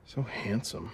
So handsome.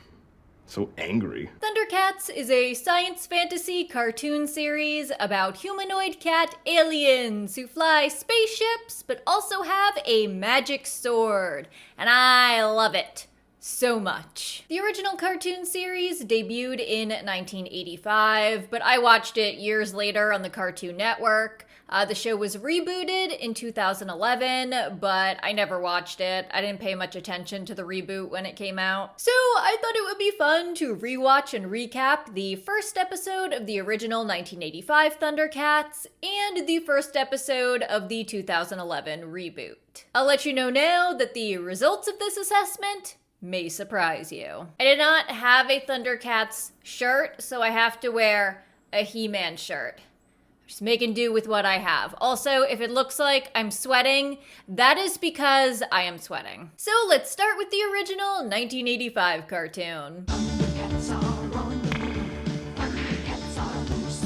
So angry. Thundercats is a science fantasy cartoon series about humanoid cat aliens who fly spaceships but also have a magic sword. And I love it so much. The original cartoon series debuted in 1985, but I watched it years later on the Cartoon Network. The show was rebooted in 2011, but I never watched it. I didn't pay much attention to the reboot when it came out. So I thought it would be fun to rewatch and recap the first episode of the original 1985 Thundercats and the first episode of the 2011 reboot. I'll let you know now that the results of this assessment may surprise you. I did not have a Thundercats shirt, so I have to wear a He-Man shirt. Just making do with what I have. Also, if it looks like I'm sweating, that is because I am sweating. So let's start with the original 1985 cartoon. Thundercats are on, Thundercats are loose.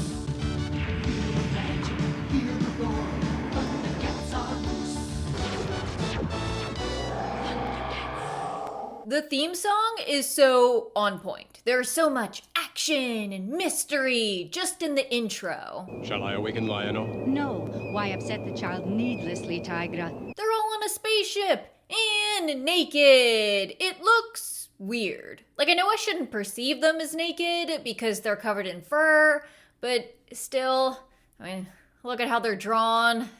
Magic, hear the roar, Thundercats are loose. The theme song is so on point. There's so much action and mystery just in the intro. Shall I awaken Lionel? No, why upset the child needlessly, Tigra? They're all on a spaceship and naked. It looks weird. Like, I know I shouldn't perceive them as naked because they're covered in fur, but still, I mean, look at how they're drawn.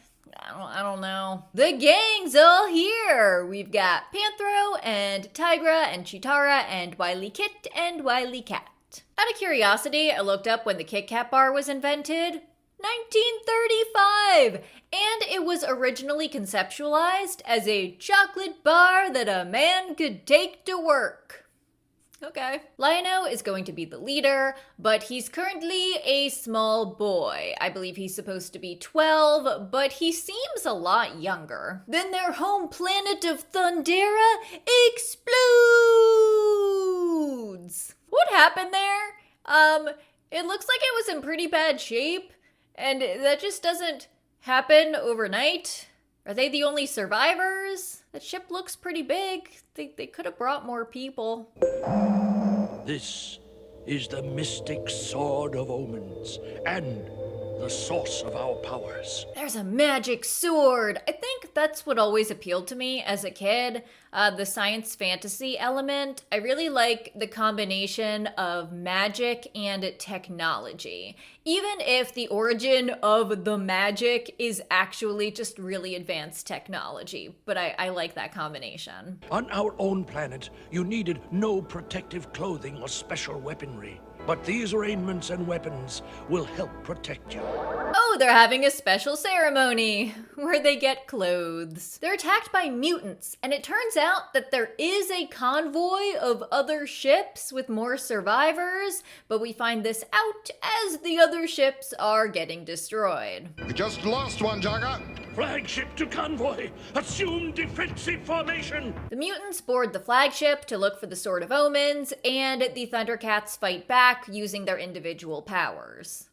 I don't know. The gang's all here. We've got Panthro and Tigra and Chitara and Wily Kit and Wily Cat. Out of curiosity, I looked up when the Kit Kat bar was invented. 1935! And it was originally conceptualized as a chocolate bar that a man could take to work. Okay. Lion-O is going to be the leader, but he's currently a small boy. I believe he's supposed to be 12, but he seems a lot younger. Then their home planet of Thundera explodes! What happened there? It looks like it was in pretty bad shape, and that just doesn't happen overnight. Are they the only survivors? That ship looks pretty big. They could have brought more people. This is the mystic sword of omens and the source of our powers. There's a magic sword. I think that's what always appealed to me as a kid. The science fantasy element. I really like the combination of magic and technology. Even if the origin of the magic is actually just really advanced technology. But I like that combination. On our own planet, you needed no protective clothing or special weaponry. But these raiments and weapons will help protect you. Oh, they're having a special ceremony where they get clothes. They're attacked by mutants, and it turns out that there is a convoy of other ships with more survivors, but we find this out as the other ships are getting destroyed. We just lost one, Jaga. Flagship to convoy! Assume defensive formation! The mutants board the flagship to look for the Sword of Omens, and the Thundercats fight back using their individual powers.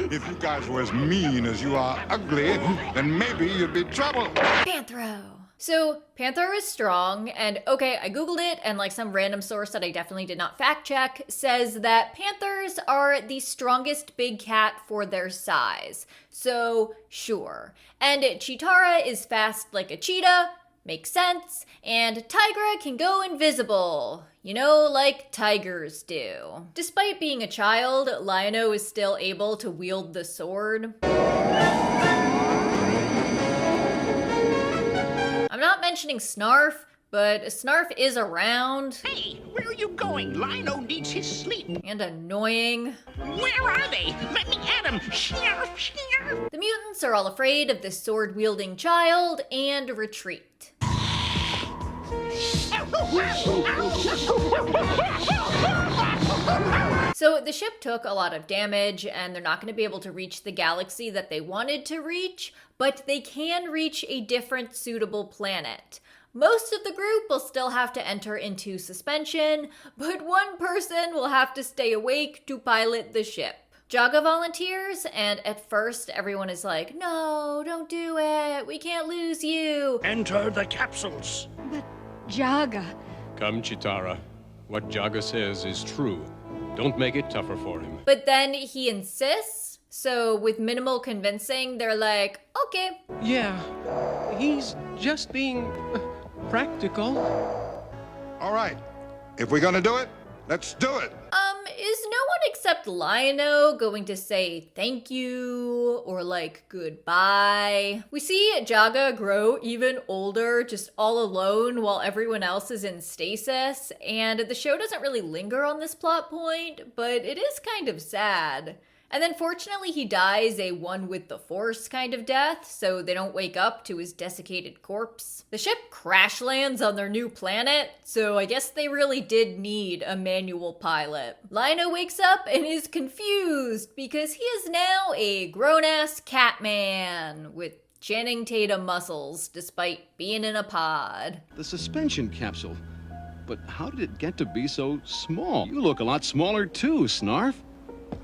If you guys were as mean as you are ugly, then maybe you'd be trouble. Panthro. So, Panthro is strong, and okay, I googled it, and like some random source that I definitely did not fact check says that panthers are the strongest big cat for their size. So, sure. And Chitara is fast like a cheetah, makes sense, and Tigra can go invisible. You know, like tigers do. Despite being a child, Lion-O is still able to wield the sword. I'm not mentioning Snarf, but Snarf is around. Hey, where are you going? Lino needs his sleep. And annoying. Where are they? Let me at him. Snarf, snarf. The mutants are all afraid of this sword-wielding child and retreat. So the ship took a lot of damage, and they're not going to be able to reach the galaxy that they wanted to reach, but they can reach a different suitable planet. Most of the group will still have to enter into suspension, but one person will have to stay awake to pilot the ship. Jaga volunteers, and at first everyone is like, "No, don't do it. We can't lose you." Enter the capsules. But Jaga. Come, Chitara. What Jaga says is true. Don't make it tougher for him. But then he insists, so with minimal convincing, they're like, okay. Yeah, he's just being practical. All right. If we're gonna do it, let's do it. Is no one except Lion-O going to say thank you or like goodbye? We see Jaga grow even older, just all alone while everyone else is in stasis, and the show doesn't really linger on this plot point, but it is kind of sad. And then fortunately he dies a one with the Force kind of death, so they don't wake up to his desiccated corpse. The ship crash lands on their new planet, so I guess they really did need a manual pilot. Lion-O wakes up and is confused because he is now a grown-ass cat man with Channing Tatum muscles despite being in a pod. The suspension capsule. But how did it get to be so small? You look a lot smaller too, Snarf.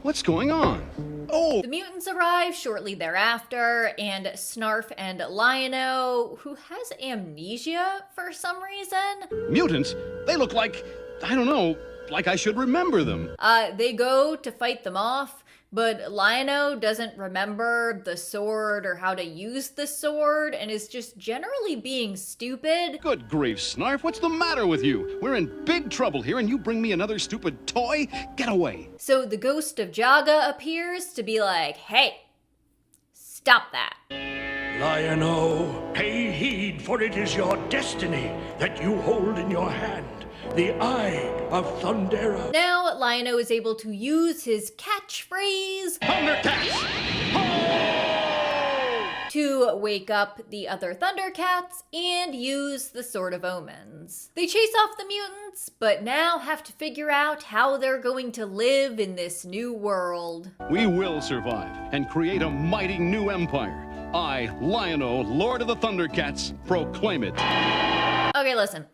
What's going on? Oh! The mutants arrive shortly thereafter, and Snarf and Lion-O, who has amnesia for some reason. Mutants? They look like, I don't know, like I should remember them. They go to fight them off, but Lion-O doesn't remember the sword or how to use the sword and is just generally being stupid. Good grief, Snarf, what's the matter with you? We're in big trouble here and you bring me another stupid toy? Get away. So the ghost of Jaga appears to be like, hey, stop that. Lion-O, pay heed, for it is your destiny that you hold in your hand. The Eye of Thundera. Now, Lion-O is able to use his catchphrase, Thundercats! to wake up the other Thundercats and use the Sword of Omens. They chase off the mutants, but now have to figure out how they're going to live in this new world. We will survive and create a mighty new empire. I, Lion-O, Lord of the Thundercats, proclaim it. Okay, listen.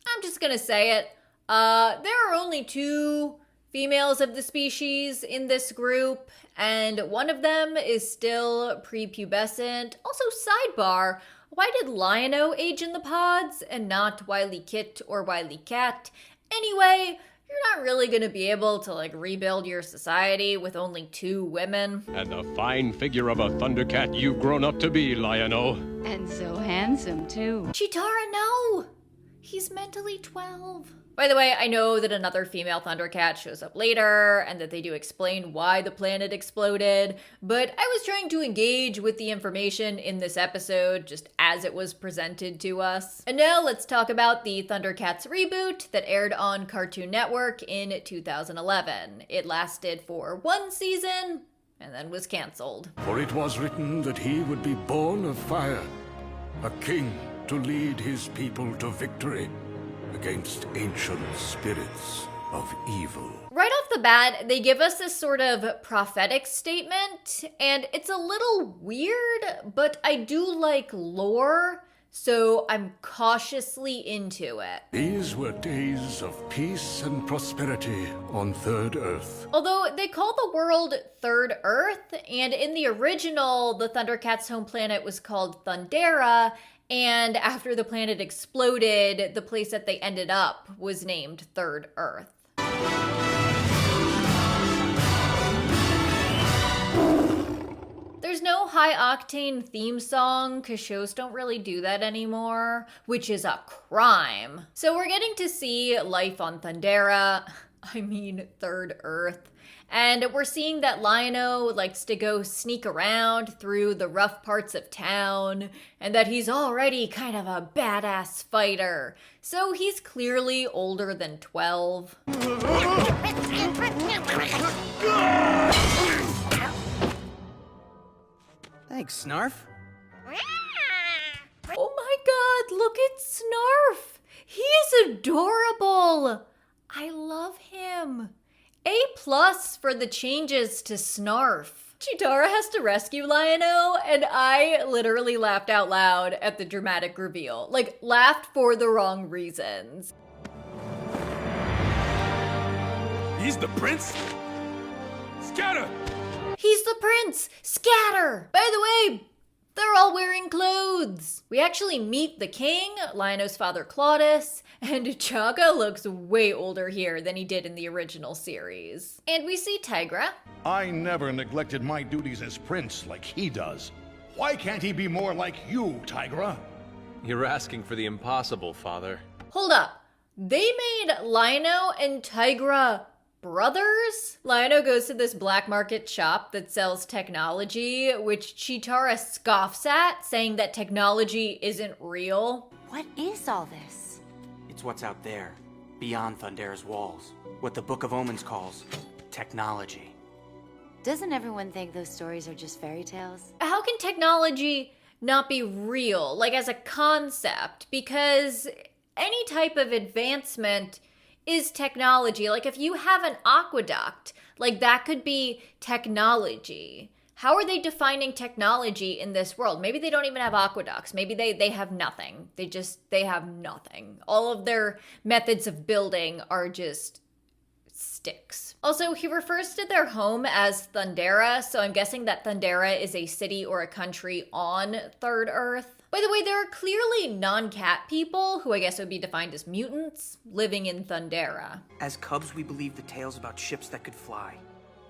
I'm just gonna say it. There are only 2 females of the species in this group, and one of them is still prepubescent. Also, sidebar, why did Lion-O age in the pods and not Wily Kit or Wily Cat? Anyway, you're not really gonna be able to, like, rebuild your society with only 2 women. And a fine figure of a Thundercat you've grown up to be, Lion-O. And so handsome, too. Chitara, no! He's mentally 12. By the way, I know that another female Thundercat shows up later, and that they do explain why the planet exploded, but I was trying to engage with the information in this episode just as it was presented to us. And now let's talk about the Thundercats reboot that aired on Cartoon Network in 2011. It lasted for 1 season, and then was canceled. For it was written that he would be born of fire, a king to lead his people to victory against ancient spirits of evil. Right off the bat, they give us this sort of prophetic statement, and it's a little weird, but I do like lore, so I'm cautiously into it. These were days of peace and prosperity on Third Earth. Although they call the world Third Earth, and in the original, the Thundercats' home planet was called Thundera, and after the planet exploded, the place that they ended up was named Third Earth. There's no high-octane theme song, because shows don't really do that anymore, which is a crime. So we're getting to see life on Thundera, Third Earth. And we're seeing that Lion-O likes to go sneak around through the rough parts of town, and that he's already kind of a badass fighter. So he's clearly older than 12. Thanks, Snarf. Oh my god, look at Snarf! He is adorable! I love him. A+ for the changes to Snarf. Chitara has to rescue Lion-O, and I literally laughed out loud at the dramatic reveal. Like, laughed for the wrong reasons. He's the prince? Scatter! He's the prince! Scatter! By the way, They're all wearing clothes. We actually meet the king, Lion-O's father Claudius, and Jaga looks way older here than he did in the original series. And we see Tigra. I never neglected my duties as prince like he does. Why can't he be more like you, Tigra? You're asking for the impossible, Father. Hold up. They made Lion-O and Tigra brothers? Lion-O goes to this black market shop that sells technology, which Chitara scoffs at, saying that technology isn't real. What is all this? It's what's out there, beyond Thundera's walls. What the Book of Omens calls technology. Doesn't everyone think those stories are just fairy tales? How can technology not be real, like as a concept? Because any type of advancement is technology. Like if you have an aqueduct, like that could be technology. How are they defining technology in this world? Maybe they don't even have aqueducts. Maybe they have nothing. They have nothing. All of their methods of building are just sticks. Also, he refers to their home as Thundera, so I'm guessing that Thundera is a city or a country on Third Earth. By the way, there are clearly non-cat people, who I guess would be defined as mutants, living in Thundera. As cubs, we believed the tales about ships that could fly.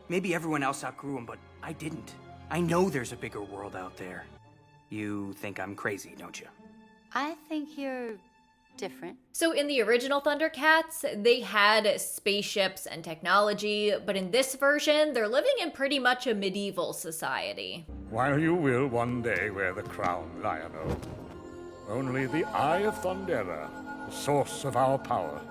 Maybe everyone else outgrew them, but I didn't. I know there's a bigger world out there. You think I'm crazy, don't you? I think you're different. So in the original Thundercats, they had spaceships and technology, but in this version, they're living in pretty much a medieval society. While you will one day wear the crown, Lion-O, only the Eye of Thundera, the source of our power,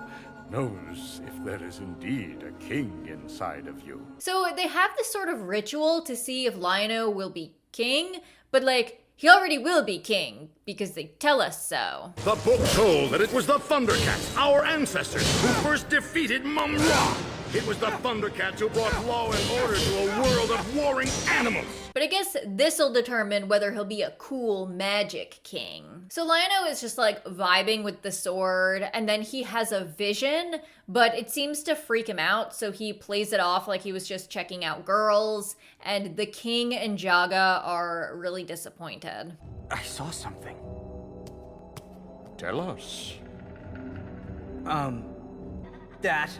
knows if there is indeed a king inside of you. So they have this sort of ritual to see if Lion-O will be king, but like, he already will be king, because they tell us so. The book told that it was the Thundercats, our ancestors, who first defeated Mum-Ra. It was the Thundercats who brought law and order to a world of warring animals. But I guess this'll determine whether he'll be a cool magic king. So Lion-O is just like vibing with the sword, and then he has a vision, but it seems to freak him out, so he plays it off like he was just checking out girls, and the king and Jaga are really disappointed. I saw something. Tell us. That.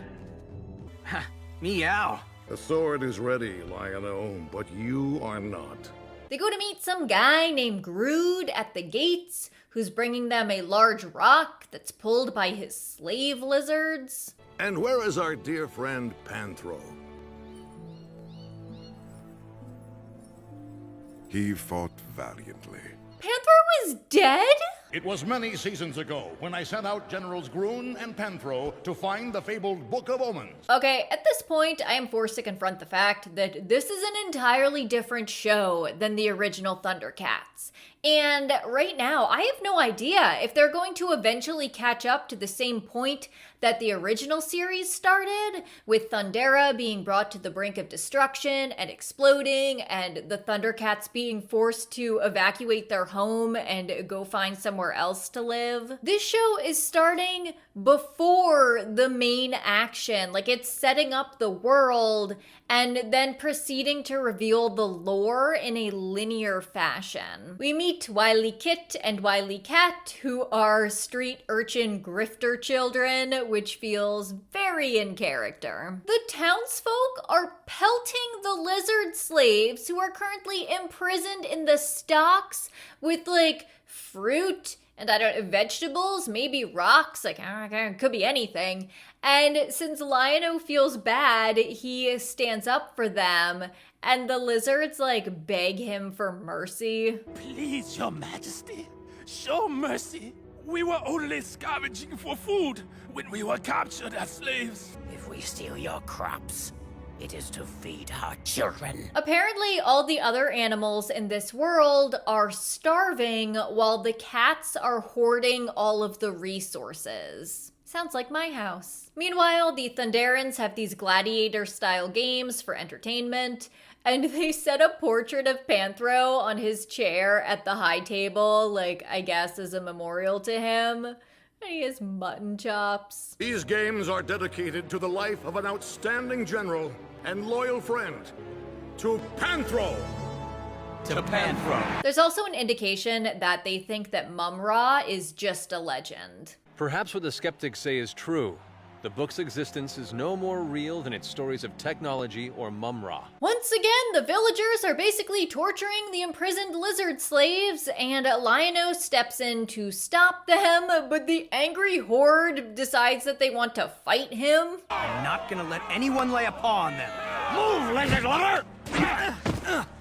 Ha, meow. The sword is ready, Lion-O, but you are not. They go to meet some guy named Grood at the gates, who's bringing them a large rock that's pulled by his slave lizards. And where is our dear friend Panthro? He fought valiantly. Panthro was dead? It was many seasons ago when I sent out Generals Groon and Panthro to find the fabled Book of Omens. Okay, at this point, I am forced to confront the fact that this is an entirely different show than the original Thundercats. And right now, I have no idea if they're going to eventually catch up to the same point that the original series started, with Thundera being brought to the brink of destruction and exploding, and the Thundercats being forced to evacuate their home and go find somewhere else to live. This show is starting before the main action. Like, it's setting up the world and then proceeding to reveal the lore in a linear fashion. We meet Wily Kit and Wily Cat, who are street urchin grifter children, which feels very in character. The townsfolk are pelting the lizard slaves who are currently imprisoned in the stocks with like fruit and vegetables, maybe rocks, like it could be anything. And since Lion-O feels bad, he stands up for them, and the lizards like beg him for mercy. Please, Your Majesty, show mercy. We were only scavenging for food when we were captured as slaves. If we steal your crops, it is to feed our children. Apparently, all the other animals in this world are starving while the cats are hoarding all of the resources. Sounds like my house. Meanwhile, the Thunderans have these gladiator-style games for entertainment, and they set a portrait of Panthro on his chair at the high table, like, I guess as a memorial to him. And he has mutton chops. These games are dedicated to the life of an outstanding general and loyal friend, to Panthro. to Panthro. There's also an indication that they think that Mum-Ra is just a legend. Perhaps what the skeptics say is true. The book's existence is no more real than its stories of technology or Mum-Ra. Once again, the villagers are basically torturing the imprisoned lizard slaves, and Lion-O steps in to stop them, but the angry horde decides that they want to fight him. I'm not gonna let anyone lay a paw on them. Move, lizard lover!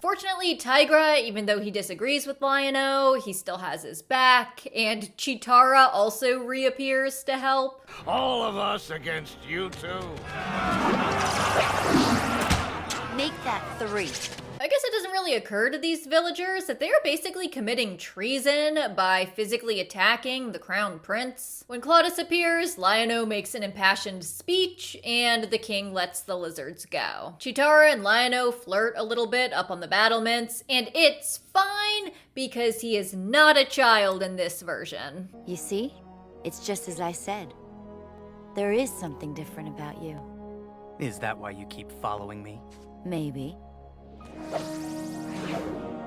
Fortunately, Tigra, even though he disagrees with Lion-O, he still has his back, and Chitara also reappears to help. All of us against you two. Make that 3. I guess it doesn't really occur to these villagers that they are basically committing treason by physically attacking the crown prince. When Claudius appears, Lion-O makes an impassioned speech, and the king lets the lizards go. Chitara and Lion-O flirt a little bit up on the battlements, and it's fine because he is not a child in this version. You see? It's just as I said. There is something different about you. Is that why you keep following me? Maybe.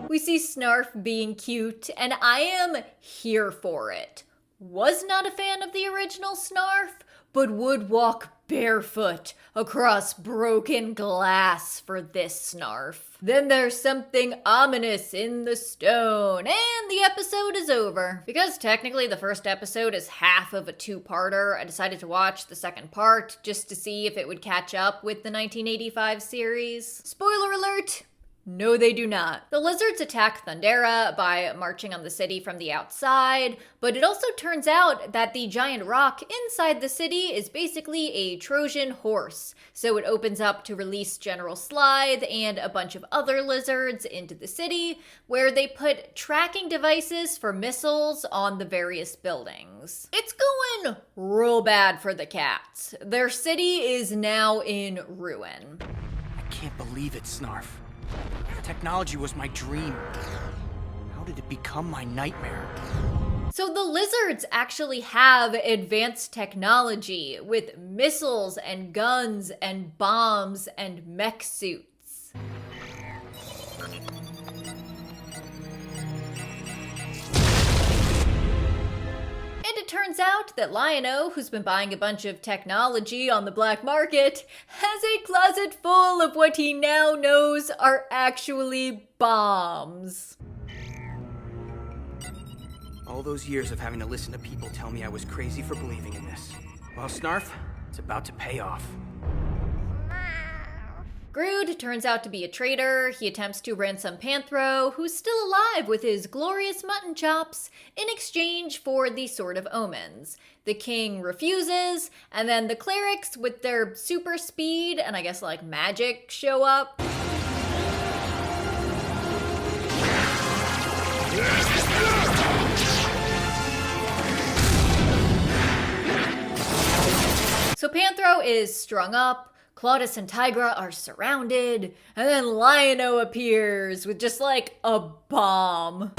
We see Snarf being cute, and I am here for it. Was not a fan of the original Snarf, but would walk barefoot across broken glass for this Snarf. Then there's something ominous in the stone, and the episode is over. Because technically the first episode is half of a 2-parter, I decided to watch the second part just to see if it would catch up with the 1985 series. Spoiler alert! No, they do not. The lizards attack Thundera by marching on the city from the outside, but it also turns out that the giant rock inside the city is basically a Trojan horse. So it opens up to release General Slithe and a bunch of other lizards into the city, where they put tracking devices for missiles on the various buildings. It's going real bad for the cats. Their city is now in ruin. I can't believe it, Snarf. Technology was my dream. How did it become my nightmare? So the lizards actually have advanced technology with missiles and guns and bombs and mech suits. And it turns out that Lion-O, who's been buying a bunch of technology on the black market, has a closet full of what he now knows are actually bombs. All those years of having to listen to people tell me I was crazy for believing in this. Well, Snarf, it's about to pay off. Grood turns out to be a traitor. He attempts to ransom Panthro, who's still alive with his glorious mutton chops, in exchange for the Sword of Omens. The king refuses, and then the clerics, with their super speed and I guess like magic, show up. So Panthro is strung up. Claudius and Tigra are surrounded, and then Lion-O appears with just like a bomb.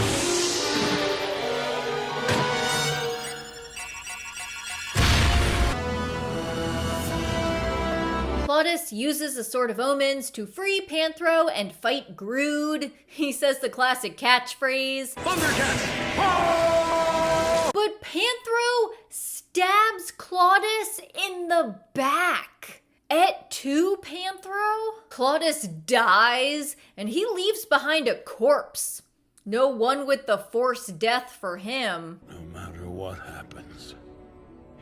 Claudius uses the Sword of Omens to free Panthro and fight Grood. He says the classic catchphrase, Thundercats! Oh! But Panthro stabs Claudius in the back. Et tu, Panthro? Claudius dies, and he leaves behind a corpse. No one with the forced death for him. No matter what happens,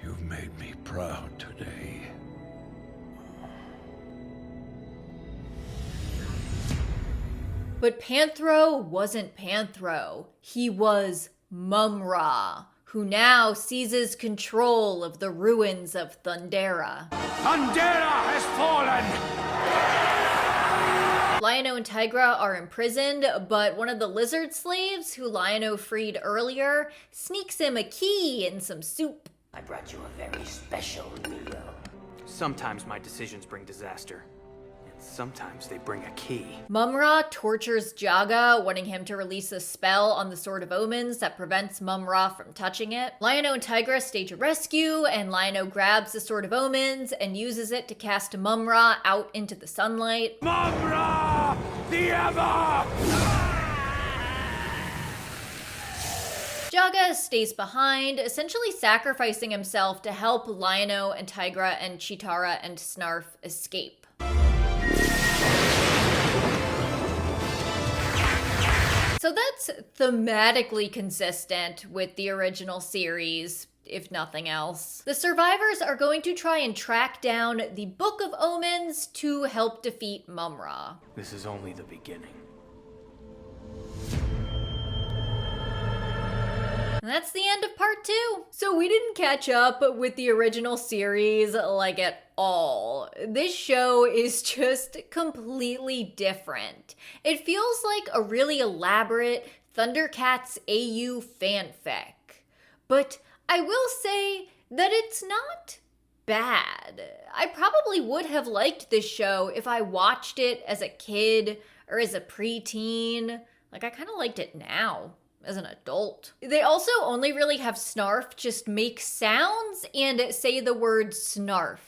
you've made me proud today. But Panthro wasn't Panthro. He was Mum-Ra, who now seizes control of the ruins of Thundera. Thundera has fallen! Lion-O and Tigra are imprisoned, but one of the lizard slaves who Lion-O freed earlier sneaks him a key and some soup. I brought you a very special meal. Sometimes my decisions bring disaster. And sometimes they bring a key. Mum-Ra tortures Jaga, wanting him to release a spell on the Sword of Omens that prevents Mum-Ra from touching it. Lion-O and Tigra stage a rescue, and Lion-O grabs the Sword of Omens and uses it to cast Mum-Ra out into the sunlight. Mum-Ra! The Ever! Jaga stays behind, essentially sacrificing himself to help Lion-O and Tigra and Chitara and Snarf escape. So that's thematically consistent with the original series, if nothing else. The survivors are going to try and track down the Book of Omens to help defeat Mum-Ra. This is only the beginning. And that's the end of part 2. So we didn't catch up with the original series like at all. This show is just completely different. It feels like a really elaborate Thundercats AU fanfic. But I will say that it's not bad. I probably would have liked this show if I watched it as a kid or as a preteen. Like, I kind of liked it now as an adult. They also only really have Snarf just make sounds and say the word snarf.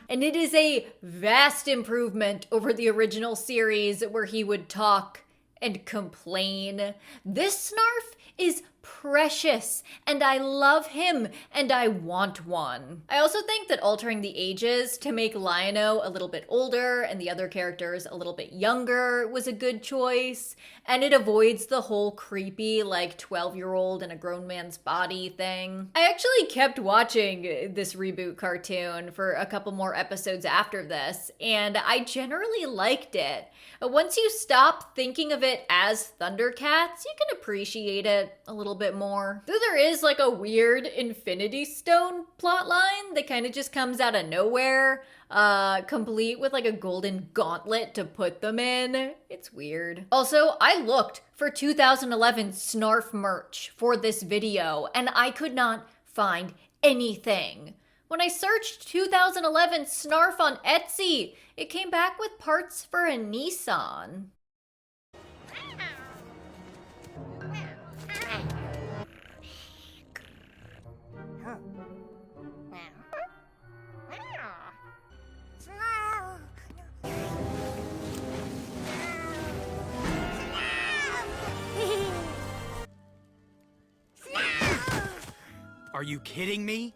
And it is a vast improvement over the original series where he would talk and complain. This Snarf is precious, and I love him, and I want one. I also think that altering the ages to make Lion-O a little bit older and the other characters a little bit younger was a good choice, and it avoids the whole creepy, like, 12-year-old in a grown man's body thing. I actually kept watching this reboot cartoon for a couple more episodes after this, and I generally liked it. But once you stop thinking of it as Thundercats, you can appreciate it a little bit more. Though there is like a weird Infinity Stone plotline that kind of just comes out of nowhere, complete with like a golden gauntlet to put them in. It's weird. Also, I looked for 2011 Snarf merch for this video, and I could not find anything. When I searched 2011 Snarf on Etsy, it came back with parts for a Nissan. Are you kidding me?